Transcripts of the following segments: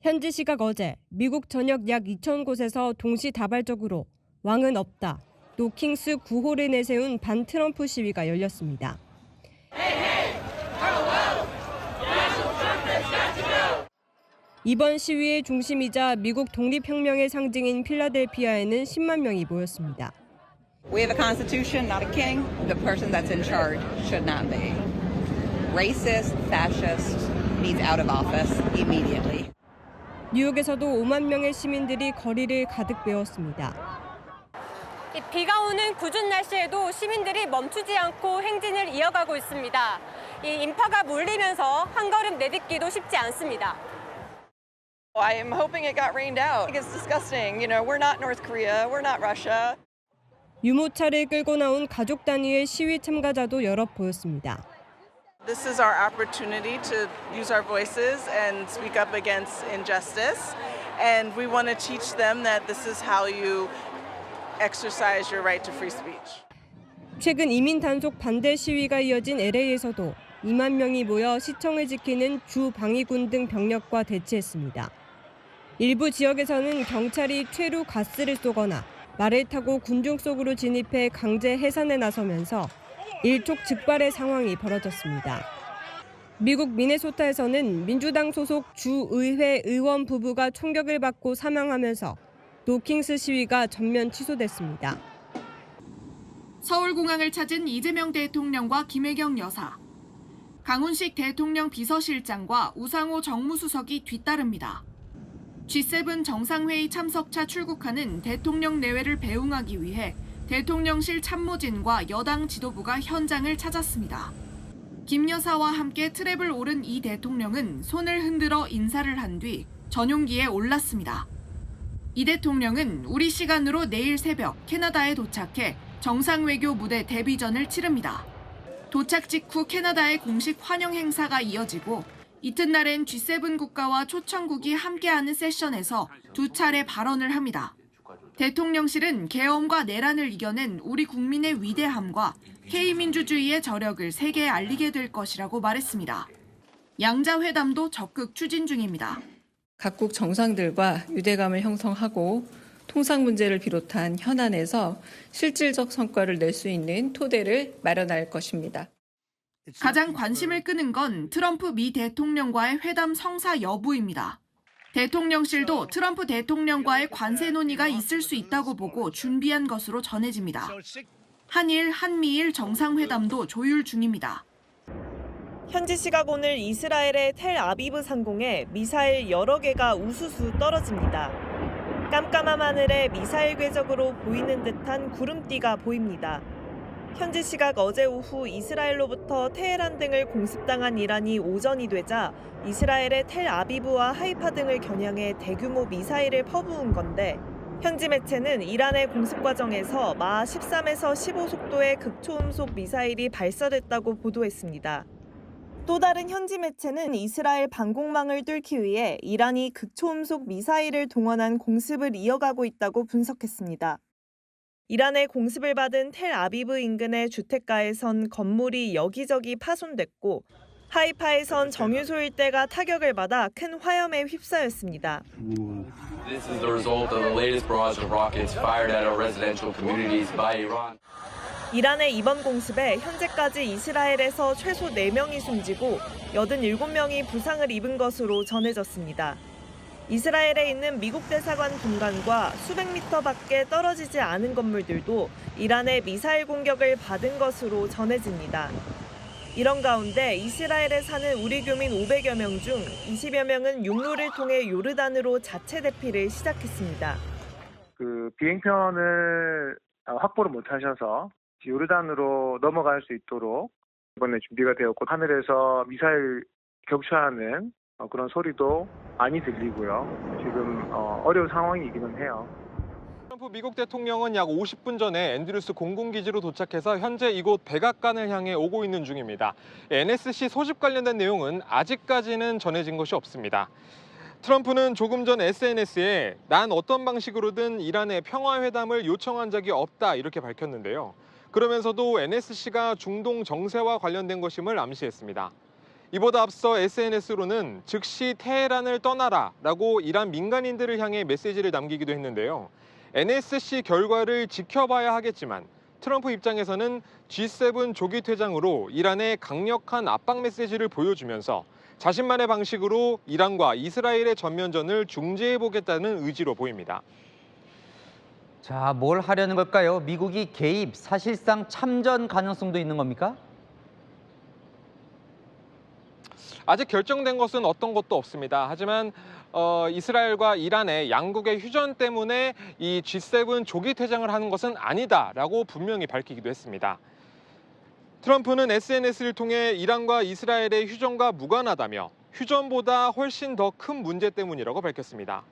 현지 시각 어제 미국 전역 약 2천 곳에서 동시다발적으로 왕은 없다, 노킹스 구호를 내세운 반트럼프 시위가 열렸습니다. 이번 시위의 중심이자 미국 독립혁명의 상징인 필라델피아에는 10만 명이 모였습니다. We have a constitution, not a king. The person that's in charge should not be. Racist, fascist, needs out of office immediately. 뉴욕에서도 5만 명의 시민들이 거리를 가득 메웠습니다. 비가 오는 궂은 날씨에도 시민들이 멈추지 않고 행진을 이어가고 있습니다. 이 인파가 몰리면서 한 걸음 내딛기도 쉽지 않습니다. I'm hoping it got rained out. It's disgusting. You know, we're not North Korea, we're not Russia. 유모차를 끌고 나온 가족 단위의 시위 참가자도 여럿 보였습니다. This is our opportunity to use our voices and speak up against injustice. And we want to teach them that this is how you exercise your right to free speech. 최근 이민 단속 반대 시위가 이어진 LA에서도 2만 명이 모여 시청을 지키는 주 방위군 등 병력과 대치했습니다. 일부 지역에서는 경찰이 최루 가스를 쏘거나 말을 타고 군중 속으로 진입해 강제 해산에 나서면서 일촉즉발의 상황이 벌어졌습니다. 미국 미네소타에서는 민주당 소속 주의회 의원 부부가 총격을 받고 사망하면서 노킹스 시위가 전면 취소됐습니다. 서울공항을 찾은 이재명 대통령과 김혜경 여사. 강훈식 대통령 비서실장과 우상호 정무수석이 뒤따릅니다. G7 정상회의 참석차 출국하는 대통령 내외를 배웅하기 위해 대통령실 참모진과 여당 지도부가 현장을 찾았습니다. 김 여사와 함께 트랩을 오른 이 대통령은 손을 흔들어 인사를 한 뒤 전용기에 올랐습니다. 이 대통령은 우리 시간으로 내일 새벽 캐나다에 도착해 정상외교 무대 데뷔전을 치릅니다. 도착 직후 캐나다의 공식 환영 행사가 이어지고 이튿날엔 G7 국가와 초청국이 함께하는 세션에서 두 차례 발언을 합니다. 대통령실은 계엄과 내란을 이겨낸 우리 국민의 위대함과 K민주주의의 저력을 세계에 알리게 될 것이라고 말했습니다. 양자 회담도 적극 추진 중입니다. 각국 정상들과 유대감을 형성하고 통상 문제를 비롯한 현안에서 실질적 성과를 낼 수 있는 토대를 마련할 것입니다. 가장 관심을 끄는 건 트럼프 미 대통령과의 회담 성사 여부입니다. 대통령실도 트럼프 대통령과의 관세 논의가 있을 수 있다고 보고 준비한 것으로 전해집니다. 한일, 한미일 정상회담도 조율 중입니다. 현지 시각 오늘 이스라엘의 텔아비브 상공에 미사일 여러 개가 우수수 떨어집니다. 깜깜한 하늘에 미사일 궤적으로 보이는 듯한 구름띠가 보입니다. 현지 시각 어제 오후 이스라엘로부터 테헤란 등을 공습당한 이란이 오전이 되자 이스라엘의 텔아비브와 하이파 등을 겨냥해 대규모 미사일을 퍼부은 건데 현지 매체는 이란의 공습 과정에서 마하 13에서 15 속도의 극초음속 미사일이 발사됐다고 보도했습니다. 또 다른 현지 매체는 이스라엘 방공망을 뚫기 위해 이란이 극초음속 미사일을 동원한 공습을 이어가고 있다고 분석했습니다. 이란의 공습을 받은 텔아비브 인근의 주택가에선 건물이 여기저기 파손됐고 하이파에선 정유소 일대가 타격을 받아 큰 화염에 휩싸였습니다. This is the result of the latest barrage of rockets fired at our residential communities by Iran. 이란의 이번 공습에 현재까지 이스라엘에서 최소 4명이 숨지고 87명이 부상을 입은 것으로 전해졌습니다. 이스라엘에 있는 미국 대사관 분관과 수백 미터 밖에 떨어지지 않은 건물들도 이란의 미사일 공격을 받은 것으로 전해집니다. 이런 가운데 이스라엘에 사는 우리 교민 500여 명 중 20여 명은 육로를 통해 요르단으로 자체 대피를 시작했습니다. 비행편을 확보를 못하셔서 요르단으로 넘어갈 수 있도록 이번에 준비가 되었고 하늘에서 미사일 격추하는 그런 소리도 많이 들리고요. 지금 어려운 상황이기는 해요. 트럼프 미국 대통령은 약 50분 전에 앤드루스 공군기지로 도착해서 현재 이곳 백악관을 향해 오고 있는 중입니다. NSC 소집 관련된 내용은 아직까지는 전해진 것이 없습니다. 트럼프는 조금 전 SNS에 난 어떤 방식으로든 이란의 평화회담을 요청한 적이 없다 이렇게 밝혔는데요. 그러면서도 NSC가 중동 정세와 관련된 것임을 암시했습니다. 이보다 앞서 SNS로는 즉시 테헤란을 떠나라라고 이란 민간인들을 향해 메시지를 남기기도 했는데요. NSC 결과를 지켜봐야 하겠지만 트럼프 입장에서는 G7 조기 퇴장으로 이란에 강력한 압박 메시지를 보여주면서 자신만의 방식으로 이란과 이스라엘의 전면전을 중재해보겠다는 의지로 보입니다. 자, 뭘 하려는 걸까요? 미국이 개입, 사실상 참전 가능성도 있는 겁니까? 아직 결정된 것은 어떤 것도 없습니다. 하지만 이스라엘과 이란의 양국의 휴전 때문에 이 G7 조기 퇴장을 하는 것은 아니다라고 분명히 밝히기도 했습니다. 트럼프는 SNS를 통해 이란과 이스라엘의 휴전과 무관하다며 휴전보다 훨씬 더 큰 문제 때문이라고 밝혔습니다.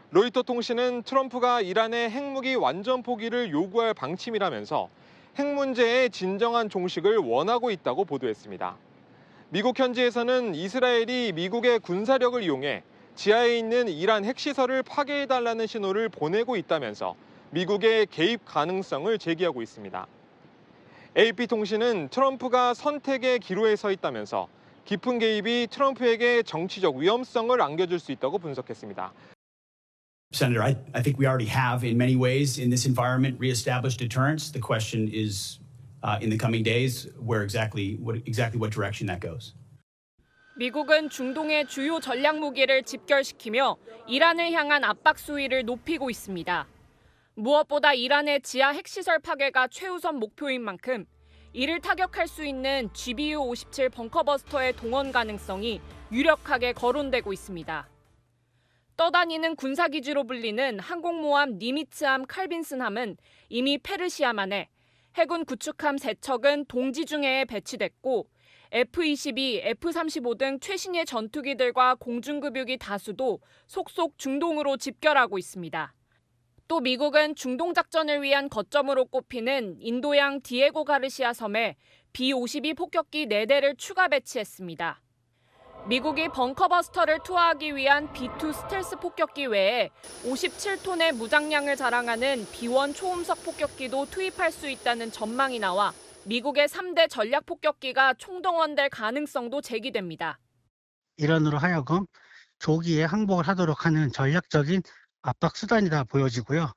로이터 통신은 트럼프가 이란의 핵무기 완전 포기를 요구할 방침이라면서 핵 문제의 진정한 종식을 원하고 있다고 보도했습니다. 미국 현지에서는 이스라엘이 미국의 군사력을 이용해 지하에 있는 이란 핵시설을 파괴해달라는 신호를 보내고 있다면서 미국의 개입 가능성을 제기하고 있습니다. AP통신은 트럼프가 선택의 기로에 서 있다면서 깊은 개입이 트럼프에게 정치적 위험성을 안겨줄 수 있다고 분석했습니다. Senator, I think we already have, in many ways, in this environment, reestablished deterrence. The question is, in the coming days, exactly what direction that goes. 미국은 중동의 주요 전략 무기를 집결시키며 이란을 향한 압박 수위를 높이고 있습니다. 무엇보다 이란의 지하 핵시설 파괴가 최우선 목표인 만큼 이를 타격할 수 있는 GBU-57 벙커버스터의 동원 가능성이 유력하게 거론되고 있습니다. 떠다니는 군사기지로 불리는 항공모함 니미츠함 칼빈슨함은 이미 페르시아만에, 해군 구축함 3척은 동지중해에 배치됐고 F-22, F-35 등 최신의 전투기들과 공중급유기 다수도 속속 중동으로 집결하고 있습니다. 또 미국은 중동 작전을 위한 거점으로 꼽히는 인도양 디에고 가르시아 섬에 B-52 폭격기 4대를 추가 배치했습니다. 미국이 벙커버스터를 투하하기 위한 B-2 스텔스 폭격기 외에 57톤의 무장량을 자랑하는 B-1 초음속 폭격기도 투입할 수 있다는 전망이 나와 미국의 3대 전략 폭격기가 총동원될 가능성도 제기됩니다. 이란으로 하여금 조기에 항복을 하도록 하는 전략적인 압박 수단이다 보여지고요.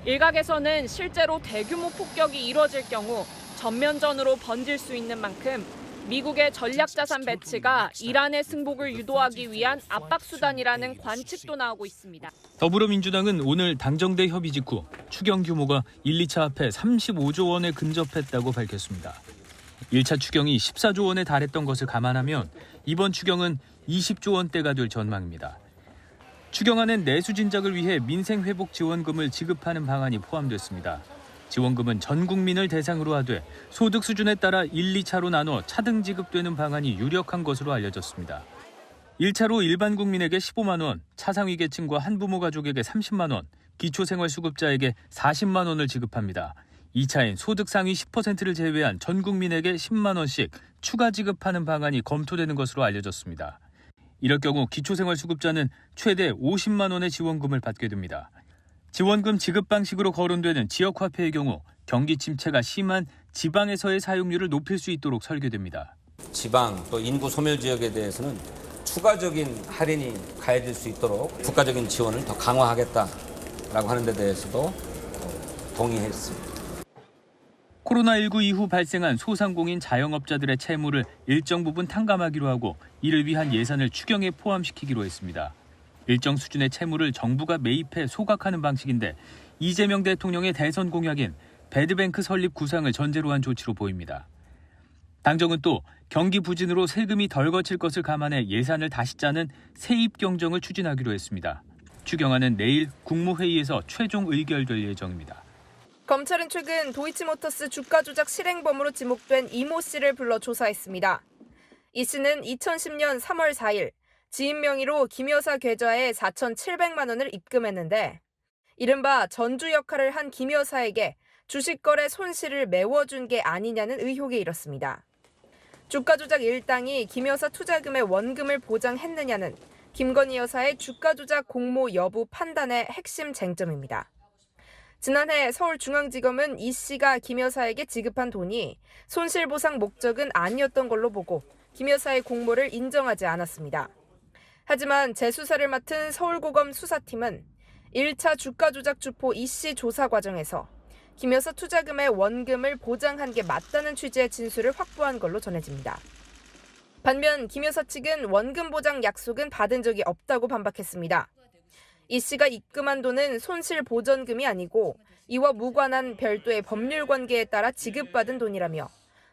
일각에서는 실제로 대규모 폭격이 이뤄질 경우 전면전으로 번질 수 있는 만큼 미국의 전략자산 배치가 이란의 승복을 유도하기 위한 압박 수단이라는 관측도 나오고 있습니다. 더불어민주당은 오늘 당정대 협의 직후 추경 규모가 1, 2차 합해 35조 원에 근접했다고 밝혔습니다. 1차 추경이 14조 원에 달했던 것을 감안하면 이번 추경은 20조 원대가 될 전망입니다. 추경안엔 내수 진작을 위해 민생회복 지원금을 지급하는 방안이 포함됐습니다. 지원금은 전 국민을 대상으로 하되 소득 수준에 따라 1, 2차로 나눠 차등 지급되는 방안이 유력한 것으로 알려졌습니다. 1차로 일반 국민에게 15만 원, 차상위 계층과 한부모 가족에게 30만 원, 기초생활수급자에게 40만 원을 지급합니다. 2차엔 소득 상위 10%를 제외한 전 국민에게 10만 원씩 추가 지급하는 방안이 검토되는 것으로 알려졌습니다. 이럴 경우 기초생활수급자는 최대 50만 원의 지원금을 받게 됩니다. 지원금 지급 방식으로 거론되는 지역화폐의 경우 경기 침체가 심한 지방에서의 사용률을 높일 수 있도록 설계됩니다. 지방 또 인구 소멸 지역에 대해서는 추가적인 할인이 가해질 수 있도록 국가적인 지원을 더 강화하겠다라고 하는 데 대해서도 동의했습니다. 코로나19 이후 발생한 소상공인 자영업자들의 채무를 일정 부분 탕감하기로 하고 이를 위한 예산을 추경에 포함시키기로 했습니다. 일정 수준의 채무를 정부가 매입해 소각하는 방식인데 이재명 대통령의 대선 공약인 배드뱅크 설립 구상을 전제로 한 조치로 보입니다. 당정은 또 경기 부진으로 세금이 덜 거칠 것을 감안해 예산을 다시 짜는 세입 경정을 추진하기로 했습니다. 추경안은 내일 국무회의에서 최종 의결될 예정입니다. 검찰은 최근 도이치모터스 주가 조작 실행범으로 지목된 이모 씨를 불러 조사했습니다. 이 씨는 2010년 3월 4일 지인 명의로 김 여사 계좌에 4,700만 원을 입금했는데 이른바 전주 역할을 한 김 여사에게 주식거래 손실을 메워준 게 아니냐는 의혹이 일었습니다. 주가 조작 일당이 김 여사 투자금의 원금을 보장했느냐는 김건희 여사의 주가 조작 공모 여부 판단의 핵심 쟁점입니다. 지난해 서울중앙지검은 이 씨가 김 여사에게 지급한 돈이 손실보상 목적은 아니었던 걸로 보고 김 여사의 공모를 인정하지 않았습니다. 하지만 재수사를 맡은 서울고검 수사팀은 1차 주가 조작 주포 이 씨 조사 과정에서 김 여사 투자금의 원금을 보장한 게 맞다는 취지의 진술을 확보한 걸로 전해집니다. 반면 김 여사 측은 원금 보장 약속은 받은 적이 없다고 반박했습니다. 이 씨가 입금한 돈은 손실 보전금이 아니고 이와 무관한 별도의 법률 관계에 따라 지급받은 돈이라며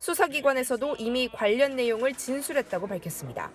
수사기관에서도 이미 관련 내용을 진술했다고 밝혔습니다.